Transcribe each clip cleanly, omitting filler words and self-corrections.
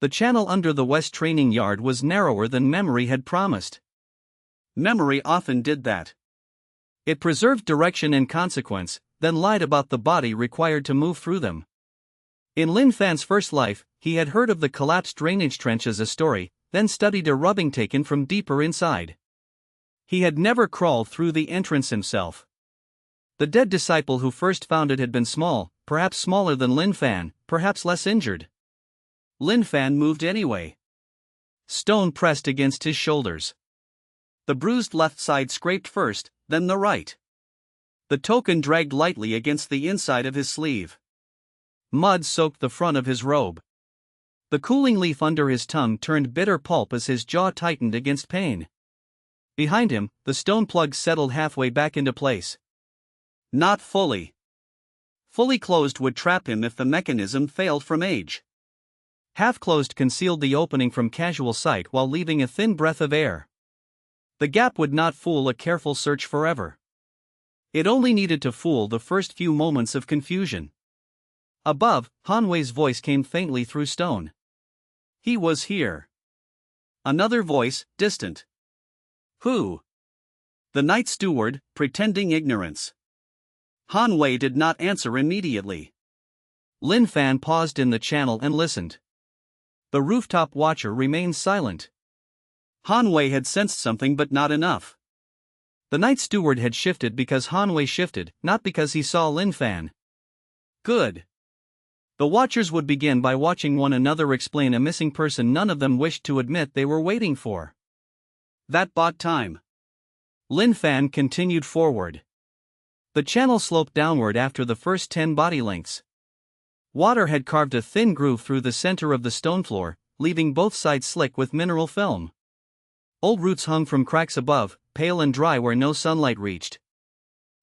The channel under the West training yard was narrower than memory had promised. Memory often did that. It preserved direction and consequence, then lied about the body required to move through them. In Lin Fan's first life, he had heard of the collapsed drainage trench as a story, then studied a rubbing taken from deeper inside. He had never crawled through the entrance himself. The dead disciple who first found it had been small, perhaps smaller than Lin Fan, perhaps less injured. Lin Fan moved anyway. Stone pressed against his shoulders. The bruised left side scraped first, then the right. The token dragged lightly against the inside of his sleeve. Mud soaked the front of his robe. The cooling leaf under his tongue turned bitter pulp as his jaw tightened against pain. Behind him, the stone plug settled halfway back into place. Not fully. Fully closed would trap him if the mechanism failed from age. Half-closed concealed the opening from casual sight while leaving a thin breath of air. The gap would not fool a careful search forever. It only needed to fool the first few moments of confusion. Above, Han Wei's voice came faintly through stone. He was here. Another voice, distant. Who? The night steward, pretending ignorance. Han Wei did not answer immediately. Lin Fan paused in the channel and listened. The rooftop watcher remained silent. Han Wei had sensed something but not enough. The night steward had shifted because Han Wei shifted, not because he saw Lin Fan. Good. The watchers would begin by watching one another explain a missing person none of them wished to admit they were waiting for. That bought time. Lin Fan continued forward. The channel sloped downward after the first 10 body lengths. Water had carved a thin groove through the center of the stone floor, leaving both sides slick with mineral film. Old roots hung from cracks above, pale and dry where no sunlight reached.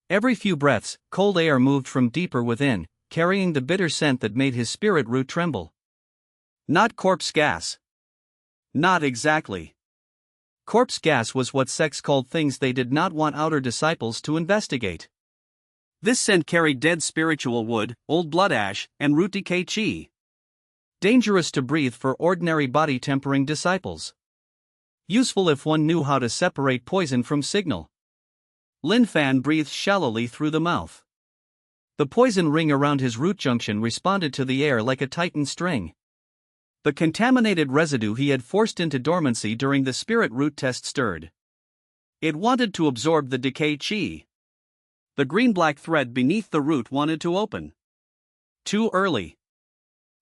Every few breaths, cold air moved from deeper within, carrying the bitter scent that made his spirit root tremble. Not corpse gas. Not exactly. Corpse gas was what sects called things they did not want outer disciples to investigate. This scent carried dead spiritual wood, old blood ash, and root decay chi. Dangerous to breathe for ordinary body-tempering disciples. Useful if one knew how to separate poison from signal. Lin Fan breathed shallowly through the mouth. The poison ring around his root junction responded to the air like a tightened string. The contaminated residue he had forced into dormancy during the spirit root test stirred. It wanted to absorb the decay chi. The green-black thread beneath the root wanted to open. Too early.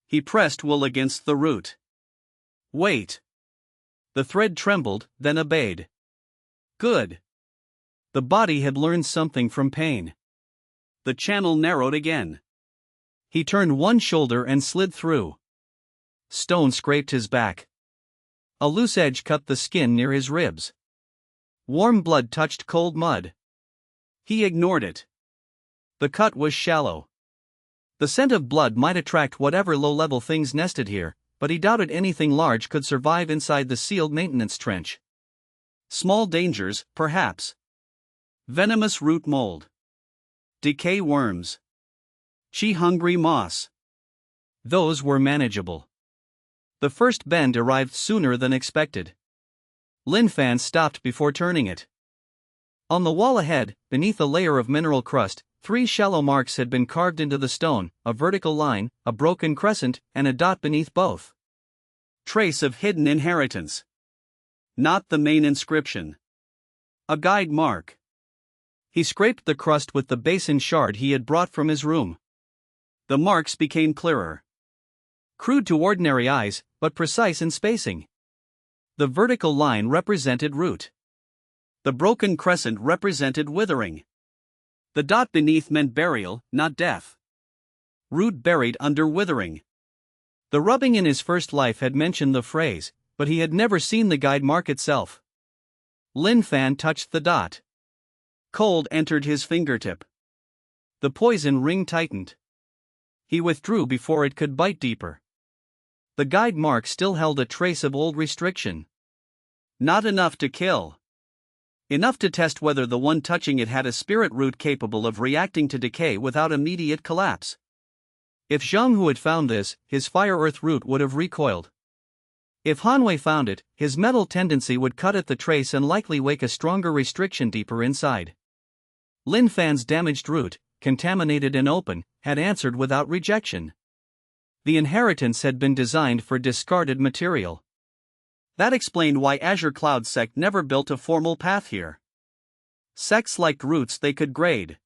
He pressed will against the root. Wait. The thread trembled, then obeyed. Good. The body had learned something from pain. The channel narrowed again. He turned one shoulder and slid through. Stone scraped his back. A loose edge cut the skin near his ribs. Warm blood touched cold mud. He ignored it. The cut was shallow. The scent of blood might attract whatever low-level things nested here, but he doubted anything large could survive inside the sealed maintenance trench. Small dangers, perhaps. Venomous root mold. Decay worms. Chi-hungry moss. Those were manageable. The first bend arrived sooner than expected. Lin Fan stopped before turning it. On the wall ahead, beneath a layer of mineral crust, 3 shallow marks had been carved into the stone, a vertical line, a broken crescent, and a dot beneath both. Trace of hidden inheritance. Not the main inscription. A guide mark. He scraped the crust with the basin shard he had brought from his room. The marks became clearer. Crude to ordinary eyes, but precise in spacing. The vertical line represented root. The broken crescent represented withering. The dot beneath meant burial, not death. Root buried under withering. The rubbing in his first life had mentioned the phrase, but he had never seen the guide mark itself. Lin Fan touched the dot. Cold entered his fingertip. The poison ring tightened. He withdrew before it could bite deeper. The guide mark still held a trace of old restriction. Not enough to kill. Enough to test whether the one touching it had a spirit root capable of reacting to decay without immediate collapse. If Xianxia had found this, his fire earth root would have recoiled. If Hanwei found it, his metal tendency would cut at the trace and likely wake a stronger restriction deeper inside. Lin Fan's damaged root, contaminated and open, had answered without rejection. The inheritance had been designed for discarded material. That explained why Azure Cloud sect never built a formal path here. Sects liked roots they could grade.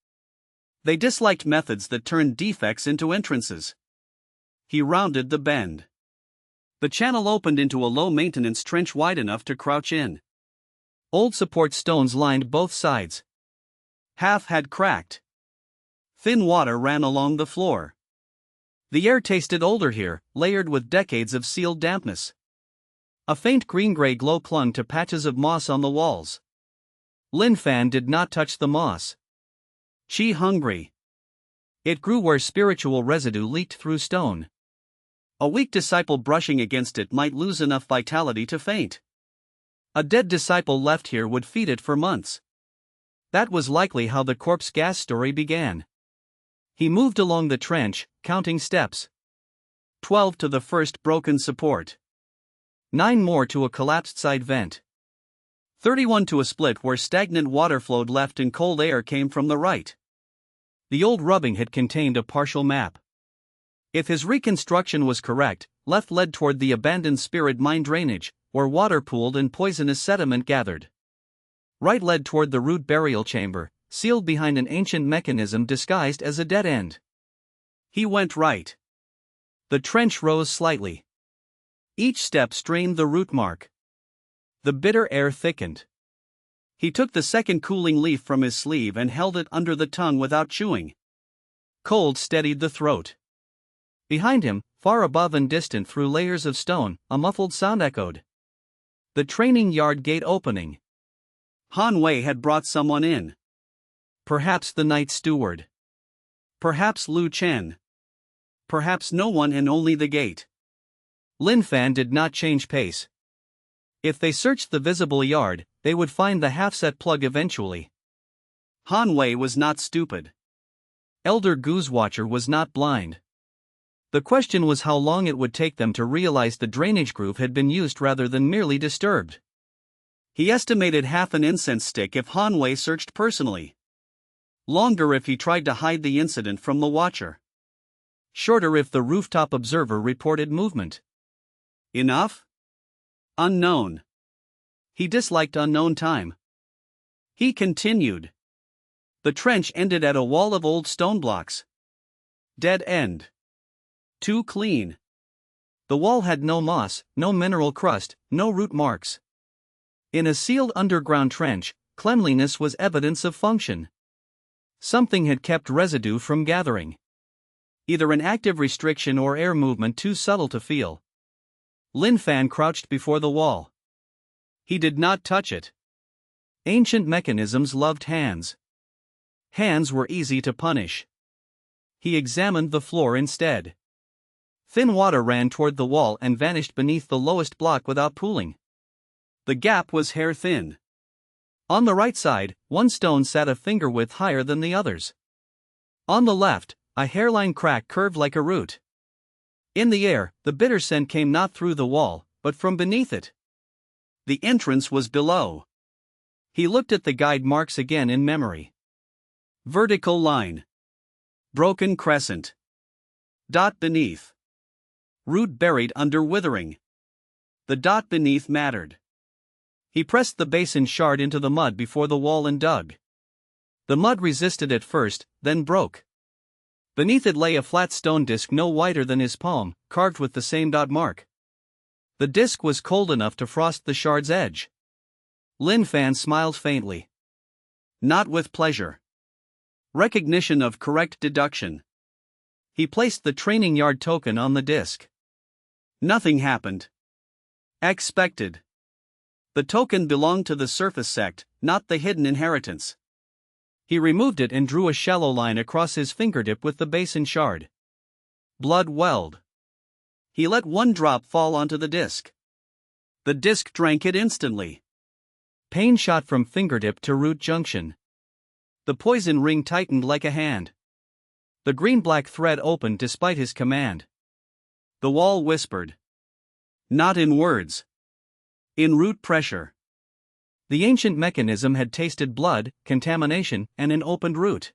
They disliked methods that turned defects into entrances. He rounded the bend. The channel opened into a low-maintenance trench wide enough to crouch in. Old support stones lined both sides. Half had cracked. Thin water ran along the floor. The air tasted older here, layered with decades of sealed dampness. A faint green-gray glow clung to patches of moss on the walls. Lin Fan did not touch the moss. Qi hungry. It grew where spiritual residue leaked through stone. A weak disciple brushing against it might lose enough vitality to faint. A dead disciple left here would feed it for months. That was likely how the corpse gas story began. He moved along the trench, counting steps. 12 to the first broken support. 9 more to a collapsed side vent. 31 to a split where stagnant water flowed left and cold air came from the right. The old rubbing had contained a partial map. If his reconstruction was correct, left led toward the abandoned spirit mine drainage, where water pooled and poisonous sediment gathered. Right led toward the root burial chamber, sealed behind an ancient mechanism disguised as a dead end. He went right. The trench rose slightly. Each step strained the root mark. The bitter air thickened. He took the second cooling leaf from his sleeve and held it under the tongue without chewing. Cold steadied the throat. Behind him, far above and distant through layers of stone, a muffled sound echoed. The training yard gate opening. Han Wei had brought someone in. Perhaps the night steward. Perhaps Lu Chen. Perhaps no one and only the gate. Lin Fan did not change pace. If they searched the visible yard, they would find the half-set plug eventually. Han Wei was not stupid. Elder Goosewatcher was not blind. The question was how long it would take them to realize the drainage groove had been used rather than merely disturbed. He estimated half an incense stick if Han Wei searched personally. Longer if he tried to hide the incident from the watcher. Shorter if the rooftop observer reported movement. Enough? Unknown. He disliked unknown time. He continued. The trench ended at a wall of old stone blocks. Dead end. Too clean. The wall had no moss, no mineral crust, no root marks. In a sealed underground trench, cleanliness was evidence of function. Something had kept residue from gathering. Either an active restriction or air movement too subtle to feel. Lin Fan crouched before the wall. He did not touch it. Ancient mechanisms loved hands. Hands were easy to punish. He examined the floor instead. Thin water ran toward the wall and vanished beneath the lowest block without pooling. The gap was hair-thin. On the right side, one stone sat a finger width higher than the others. On the left, a hairline crack curved like a root. In the air, the bitter scent came not through the wall, but from beneath it. The entrance was below. He looked at the guide marks again in memory. Vertical line. Broken crescent. Dot beneath. Root buried under withering. The dot beneath mattered. He pressed the basin shard into the mud before the wall and dug. The mud resisted at first, then broke. Beneath it lay a flat stone disc no wider than his palm, carved with the same dot mark. The disc was cold enough to frost the shard's edge. Lin Fan smiled faintly. Not with pleasure. Recognition of correct deduction. He placed the training yard token on the disc. Nothing happened. Expected. The token belonged to the surface sect, not the hidden inheritance. He removed it and drew a shallow line across his fingertip with the basin shard. Blood welled. He let one drop fall onto the disc. The disc drank it instantly. Pain shot from fingertip to root junction. The poison ring tightened like a hand. The green-black thread opened despite his command. The wall whispered. Not in words. In root pressure. The ancient mechanism had tasted blood, contamination, and an opened root.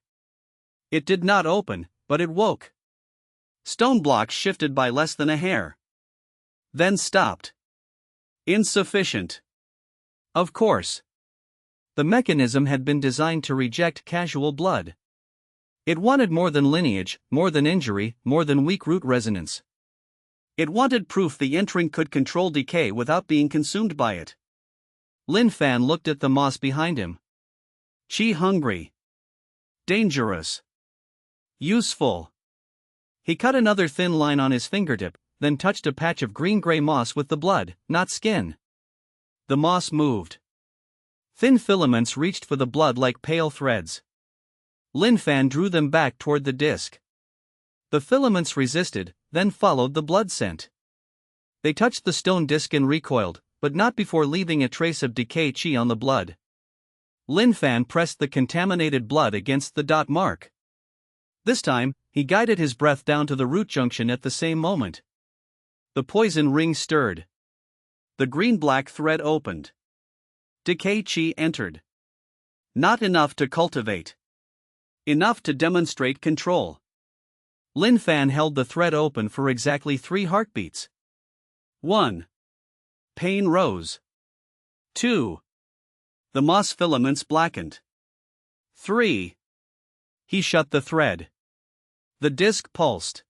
It did not open, but it woke. Stone blocks shifted by less than a hair. Then stopped. Insufficient. Of course. The mechanism had been designed to reject casual blood. It wanted more than lineage, more than injury, more than weak root resonance. It wanted proof the entrant could control decay without being consumed by it. Lin Fan looked at the moss behind him. Qi hungry. Dangerous. Useful. He cut another thin line on his fingertip, then touched a patch of green-gray moss with the blood, not skin. The moss moved. Thin filaments reached for the blood like pale threads. Lin Fan drew them back toward the disc. The filaments resisted, then followed the blood scent. They touched the stone disc and recoiled, but not before leaving a trace of decay qi on the blood. Lin Fan pressed the contaminated blood against the dot mark. This time, he guided his breath down to the root junction at the same moment. The poison ring stirred. The green-black thread opened. Decay qi entered. Not enough to cultivate. Enough to demonstrate control. Lin Fan held the thread open for exactly 3 heartbeats. 1. Pain rose. 2. The moss filaments blackened. 3. He shut the thread. The disc pulsed.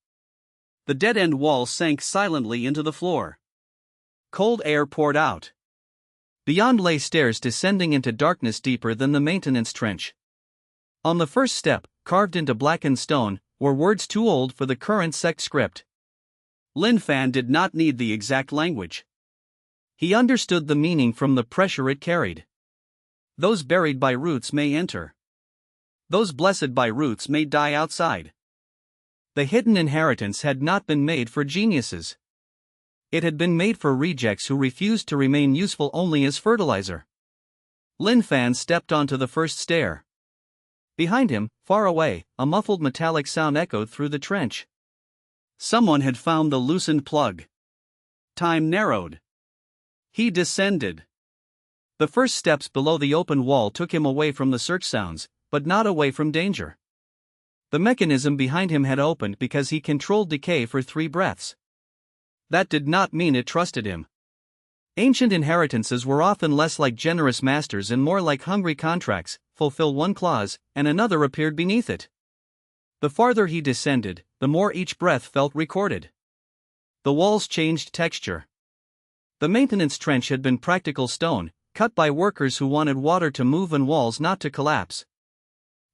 The dead-end wall sank silently into the floor. Cold air poured out. Beyond lay stairs descending into darkness deeper than the maintenance trench. On the first step, carved into blackened stone, were words too old for the current sect script. Lin Fan did not need the exact language. He understood the meaning from the pressure it carried. Those buried by roots may enter. Those blessed by roots may die outside. The hidden inheritance had not been made for geniuses. It had been made for rejects who refused to remain useful only as fertilizer. Lin Fan stepped onto the first stair. Behind him, far away, a muffled metallic sound echoed through the trench. Someone had found the loosened plug. Time narrowed. He descended. The first steps below the open wall took him away from the search sounds, but not away from danger. The mechanism behind him had opened because he controlled decay for 3 breaths. That did not mean it trusted him. Ancient inheritances were often less like generous masters and more like hungry contracts: fulfill one clause, and another appeared beneath it. The farther he descended, the more each breath felt recorded. The walls changed texture. The maintenance trench had been practical stone, cut by workers who wanted water to move and walls not to collapse.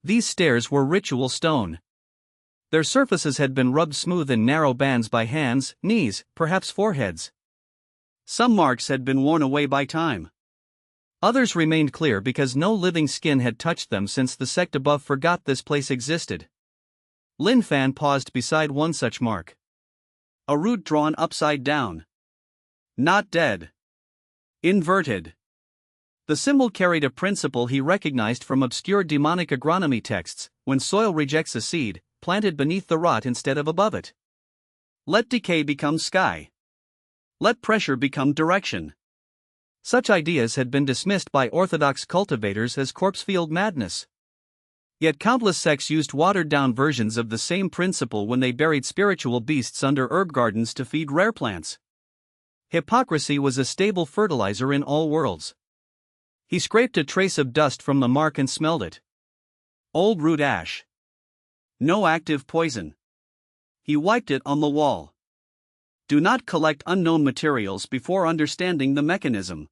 These stairs were ritual stone. Their surfaces had been rubbed smooth in narrow bands by hands, knees, perhaps foreheads. Some marks had been worn away by time. Others remained clear because no living skin had touched them since the sect above forgot this place existed. Lin Fan paused beside one such mark. A root drawn upside down. Not dead. Inverted. The symbol carried a principle he recognized from obscure demonic agronomy texts: when soil rejects a seed, plant it beneath the rot instead of above it. Let decay become sky. Let pressure become direction. Such ideas had been dismissed by orthodox cultivators as corpsefield madness. Yet countless sects used watered-down versions of the same principle when they buried spiritual beasts under herb gardens to feed rare plants. Hypocrisy was a stable fertilizer in all worlds. He scraped a trace of dust from the mark and smelled it. Old root ash. No active poison. He wiped it on the wall. Do not collect unknown materials before understanding the mechanism.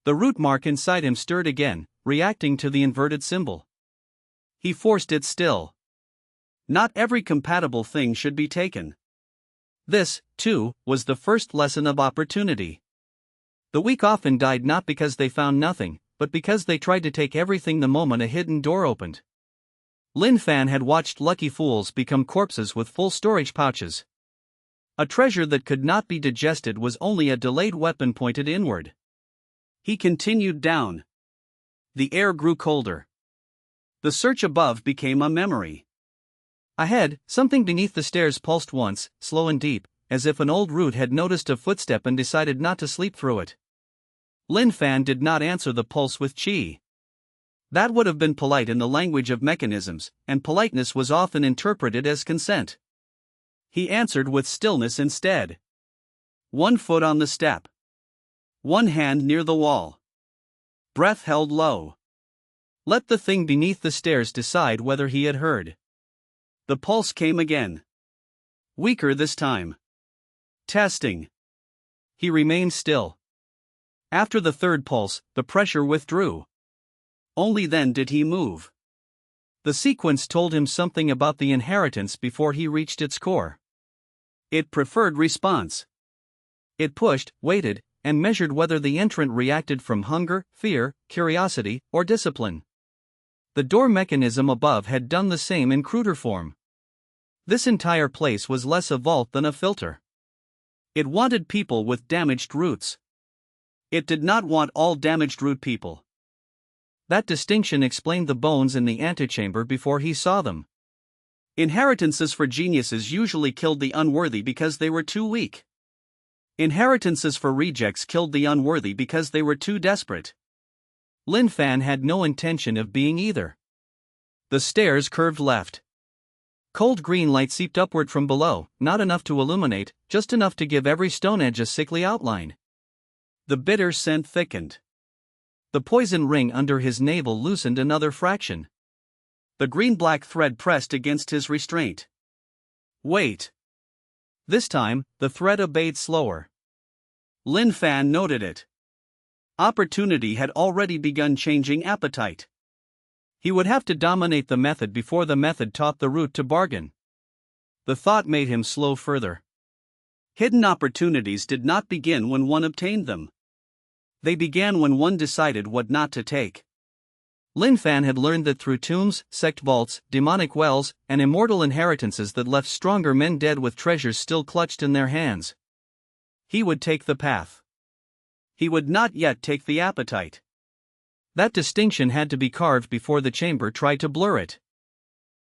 The root mark inside him stirred again, reacting to the inverted symbol. He forced it still. Not every compatible thing should be taken. This, too, was the first lesson of opportunity. The weak often died not because they found nothing, but because they tried to take everything the moment a hidden door opened. Lin Fan had watched lucky fools become corpses with full storage pouches. A treasure that could not be digested was only a delayed weapon pointed inward. He continued down. The air grew colder. The search above became a memory. Ahead, something beneath the stairs pulsed once, slow and deep, as if an old root had noticed a footstep and decided not to sleep through it. Lin Fan did not answer the pulse with qi. That would have been polite in the language of mechanisms, and politeness was often interpreted as consent. He answered with stillness instead. 1 foot on the step. 1 hand near the wall. Breath held low. Let the thing beneath the stairs decide whether he had heard. The pulse came again. Weaker this time. Testing. He remained still. After the third pulse, the pressure withdrew. Only then did he move. The sequence told him something about the inheritance before he reached its core. It preferred response. It pushed, waited, and measured whether the entrant reacted from hunger, fear, curiosity, or discipline. The door mechanism above had done the same in cruder form. This entire place was less a vault than a filter. It wanted people with damaged roots. It did not want all damaged root people. That distinction explained the bones in the antechamber before he saw them. Inheritances for geniuses usually killed the unworthy because they were too weak. Inheritances for rejects killed the unworthy because they were too desperate. Lin Fan had no intention of being either. The stairs curved left. Cold green light seeped upward from below, not enough to illuminate, just enough to give every stone edge a sickly outline. The bitter scent thickened. The poison ring under his navel loosened another fraction. The green-black thread pressed against his restraint. Wait. This time, the thread obeyed slower. Lin Fan noted it. Opportunity had already begun changing appetite. He would have to dominate the method before the method taught the root to bargain. The thought made him slow further. Hidden opportunities did not begin when one obtained them. They began when one decided what not to take. Lin Fan had learned that through tombs, sect vaults, demonic wells, and immortal inheritances that left stronger men dead with treasures still clutched in their hands. He would take the path. He would not yet take the appetite. That distinction had to be carved before the chamber tried to blur it.